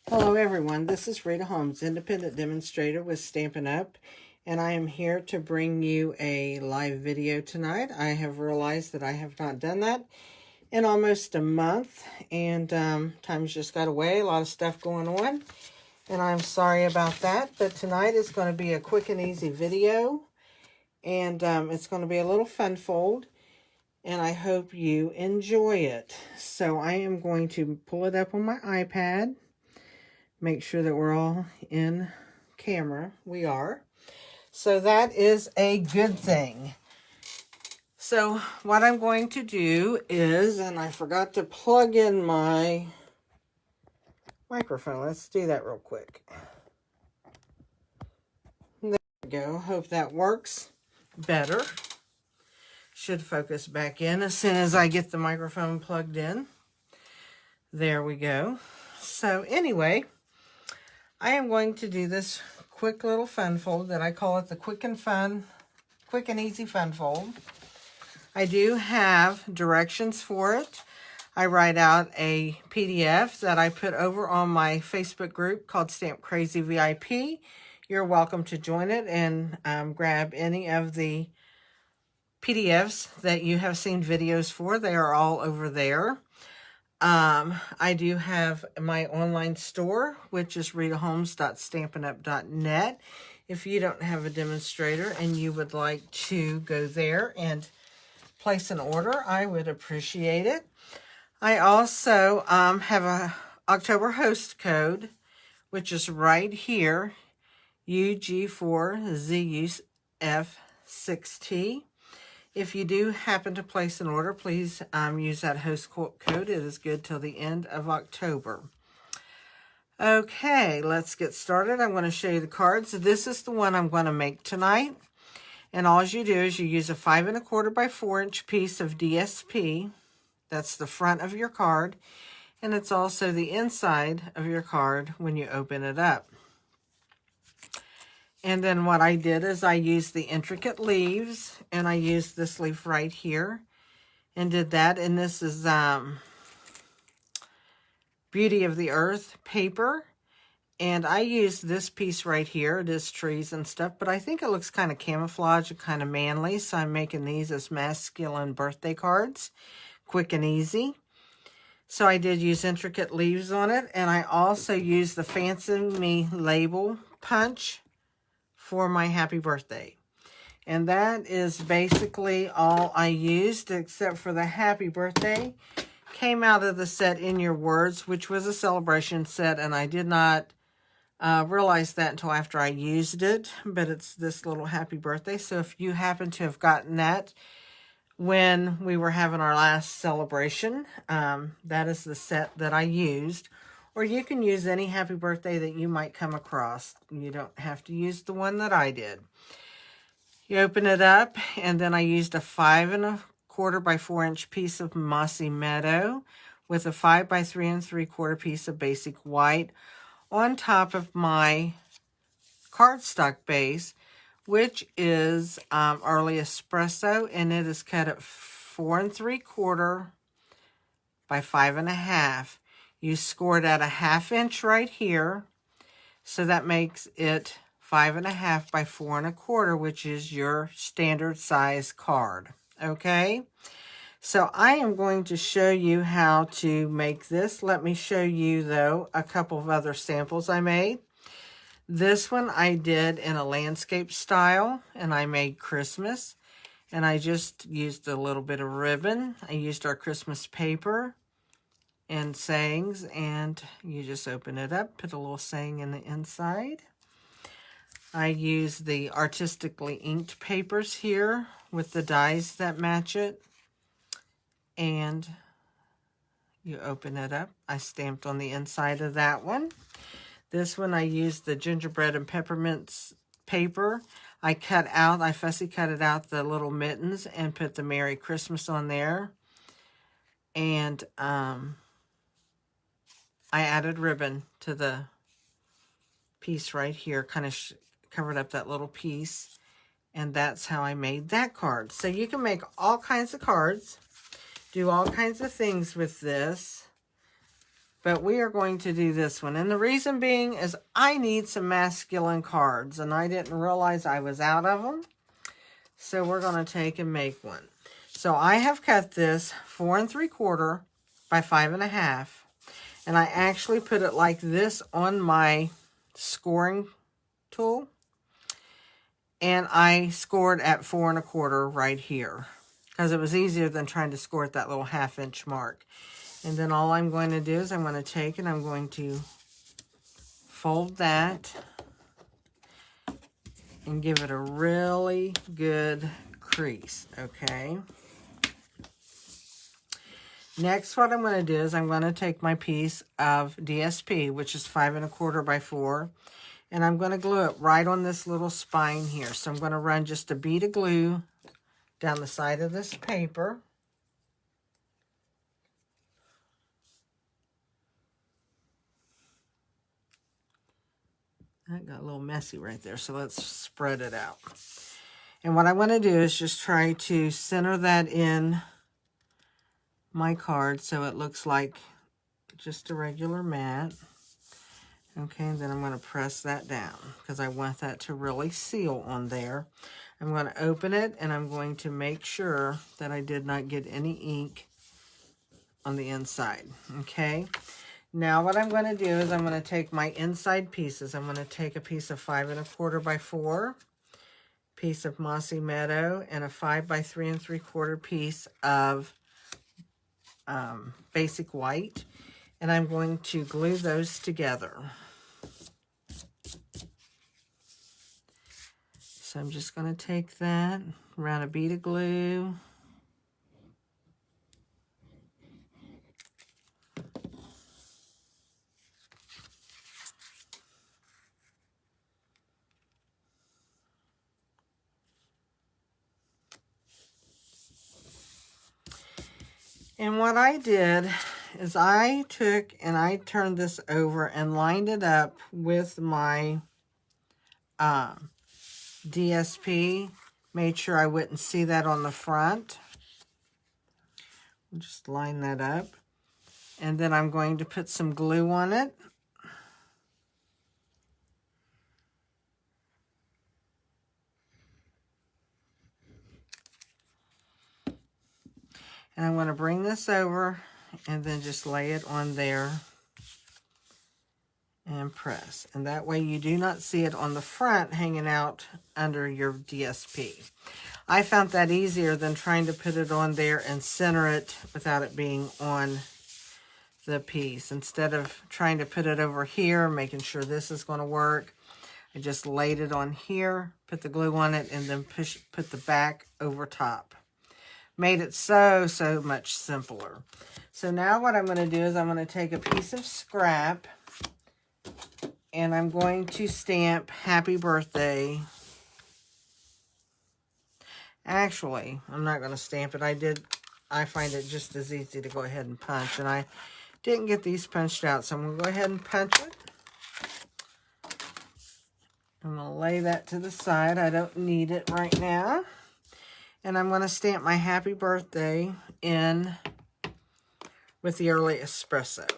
Hello everyone, this is Rita Holmes, independent demonstrator with Stampin' Up, and I am here to bring you a live video tonight. I have realized that I have not done that in almost a month, and time's just got away, a lot of stuff going on, and I'm sorry about that, but tonight is going to be a quick and easy video, and it's going to be a little fun fold, and I hope you enjoy it. So I am going to pull it up on my iPad. Make sure that we're all in camera. We are. So that is a good thing. So what I'm going to do is, and I forgot to plug in my microphone. Let's do that real quick. There we go. Hope that works better. Should focus back in as soon as I get the microphone plugged in. There we go. So anyway, I am going to do this quick little fun fold that I call it the quick and easy fun fold. I do have directions for it. I write out a PDF that I put over on my Facebook group called Stamp Crazy VIP. You're welcome to join it and grab any of the PDFs that you have seen videos for. They are all over there. I do have my online store, which is ritaholmes.stampinup.net. If you don't have a demonstrator and you would like to go there and place an order, I would appreciate it. I also have a October host code, which is right here, UG4ZUF6T. If you do happen to place an order, please use that host code. It is good till the end of October. Okay, let's get started. I'm going to show you the cards. This is the one I'm going to make tonight. And all you do is you use a 5 1/4 by 4 inch piece of DSP. That's the front of your card. And it's also the inside of your card when you open it up. And then what I did is I used the intricate leaves, and I used this leaf right here and did that. And this is Beauty of the Earth paper. And I used this piece right here. It is trees and stuff, but I think it looks kind of camouflage and kind of manly. So I'm making these as masculine birthday cards, quick and easy. So I did use intricate leaves on it. And I also used the Fancy Me label punch for my happy birthday. And that is basically all I used, except for the happy birthday. Came out of the set In Your Words, which was a celebration set, and I did not realize that until after I used it, but it's this little happy birthday. So if you happen to have gotten that when we were having our last celebration, that is the set that I used. Or you can use any happy birthday that you might come across. You don't have to use the one that I did. You open it up, and then I used a 5 1/4 by 4 inch piece of Mossy Meadow with a 5 by 3 3/4 piece of basic white on top of my cardstock base, which is Early Espresso, and it is cut at 4 3/4 by 5 1/2. You scored at a 1/2 inch right here, so that makes it 5 1/2 by 4 1/4, which is your standard size card. Okay, so I am going to show you how to make this. Let me show you, though, a couple of other samples I made. This one I did in a landscape style, and I made Christmas, and I just used a little bit of ribbon. I used our Christmas paper and sayings, and you just open it up, put a little saying in the inside. I use the artistically inked papers here with the dies that match it, and you open it up. I stamped on the inside of that one. This one I used the gingerbread and peppermints paper. I fussy cut it out, the little mittens, and put the Merry Christmas on there. And I added ribbon to the piece right here, kind of covered up that little piece, and that's how I made that card. So you can make all kinds of cards, do all kinds of things with this. But we are going to do this one. And the reason being is I need some masculine cards. And I didn't realize I was out of them. So we're going to take and make one. So I have cut this 4 3/4 by 5 1/2. And I actually put it like this on my scoring tool. And I scored at 4 1/4 right here. Because it was easier than trying to score at that little 1/2 inch mark. And then all I'm going to do is I'm going to take and I'm going to fold that and give it a really good crease, okay? Next, what I'm going to do is I'm going to take my piece of DSP, which is 5 1/4 by 4, and I'm going to glue it right on this little spine here. So I'm going to run just a bead of glue down the side of this paper. That got a little messy right there, so let's spread it out. And what I want to do is just try to center that in my card so it looks like just a regular mat. Okay, and then I'm going to press that down because I want that to really seal on there. I'm going to open it and I'm going to make sure that I did not get any ink on the inside. Okay. Now what I'm going to do is I'm going to take my inside pieces. I'm going to take a piece of 5 1/4 by 4, piece of Mossy Meadow, and a 5 by 3 3/4 piece of basic white. And I'm going to glue those together. So I'm just going to take that, around a bead of glue. And what I did is I took and I turned this over and lined it up with my DSP. Made sure I wouldn't see that on the front. Just line that up. And then I'm going to put some glue on it. And I'm going to bring this over and then just lay it on there and press. And that way you do not see it on the front hanging out under your DSP. I found that easier than trying to put it on there and center it without it being on the piece. Instead of trying to put it over here, making sure this is going to work, I just laid it on here, put the glue on it, and then put the back over top. Made it so much simpler. So now what I'm going to do is I'm going to take a piece of scrap and I'm going to stamp Happy Birthday. Actually, I'm not going to stamp it. I find it just as easy to go ahead and punch, and I didn't get these punched out, so I'm going to go ahead and punch it. I'm going to lay that to the side. I don't need it right now. And I'm going to stamp my Happy Birthday in with the Early Espresso.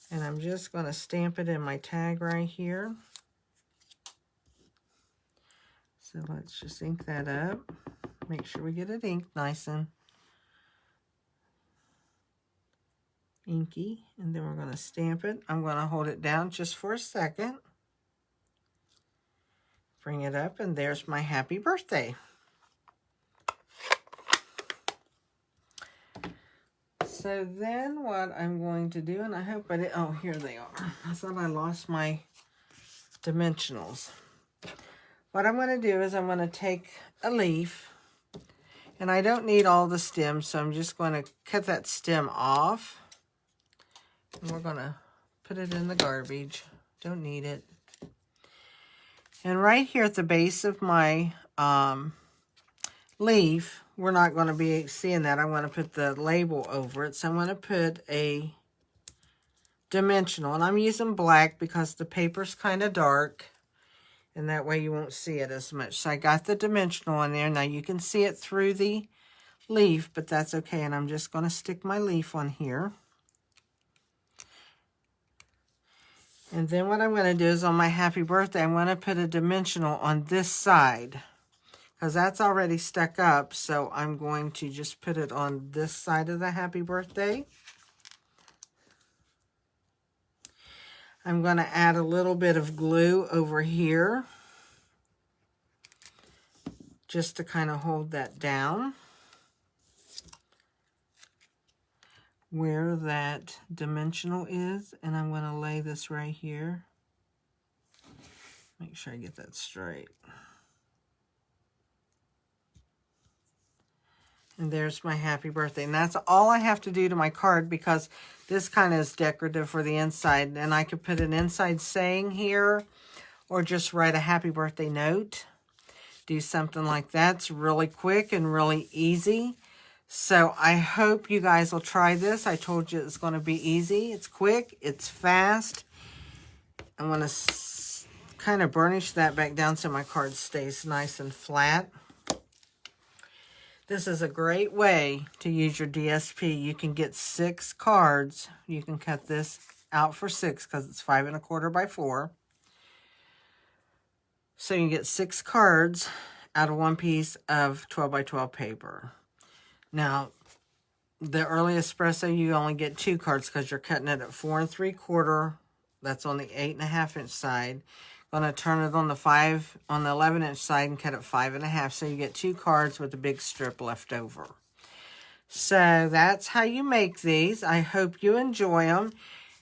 And I'm just going to stamp it in my tag right here. So let's just ink that up. Make sure we get it inked nice and inky. And then we're going to stamp it. I'm going to hold it down just for a second. Bring it up, and there's my Happy Birthday. So then what I'm going to do, and I hope I did, oh, here they are. I thought I lost my dimensionals. What I'm going to do is I'm going to take a leaf, and I don't need all the stems, so I'm just going to cut that stem off. And we're going to put it in the garbage. Don't need it. And right here at the base of my leaf, we're not going to be seeing that. I want to put the label over it. So I'm going to put a dimensional. And I'm using black because the paper's kind of dark. And that way you won't see it as much. So I got the dimensional in there. Now you can see it through the leaf, but that's okay. And I'm just going to stick my leaf on here. And then what I'm going to do is on my happy birthday, I'm going to put a dimensional on this side, because that's already stuck up. So I'm going to just put it on this side of the happy birthday. I'm going to add a little bit of glue over here, just to kind of hold that down where that dimensional is. And I'm going to lay this right here. Make sure I get that straight. And there's my happy birthday. And that's all I have to do to my card, because this kind of is decorative for the inside. And I could put an inside saying here, or just write a happy birthday note. Do something like that. It's really quick and really easy. So I hope you guys will try this. I told you it's going to be easy. It's quick. It's fast. I'm going to kind of burnish that back down so my card stays nice and flat. This is a great way to use your DSP. You can get 6 cards. You can cut this out for 6 because it's 5 1/4 by 4. So you can get 6 cards out of one piece of 12 by 12 paper. Now, the early espresso, you only get 2 cards because you're cutting it at 4 3/4. That's on the 8 1/2 inch side. Going to turn it on the 11 inch side and cut it 5 1/2. So you get 2 cards with a big strip left over. So that's how you make these. I hope you enjoy them.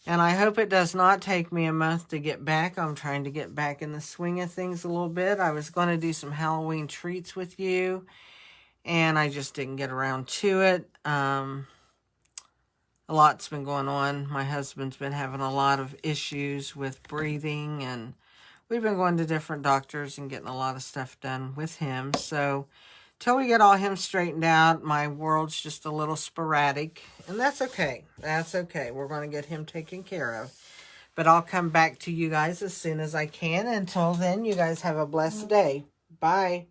And I hope it does not take me a month to get back. I'm trying to get back in the swing of things a little bit. I was going to do some Halloween treats with you, and I just didn't get around to it. A lot's been going on. My husband's been having a lot of issues with breathing, and we've been going to different doctors and getting a lot of stuff done with him. So till we get all him straightened out, my world's just a little sporadic. And that's okay. That's okay. We're going to get him taken care of. But I'll come back to you guys as soon as I can. Until then, you guys have a blessed day. Bye.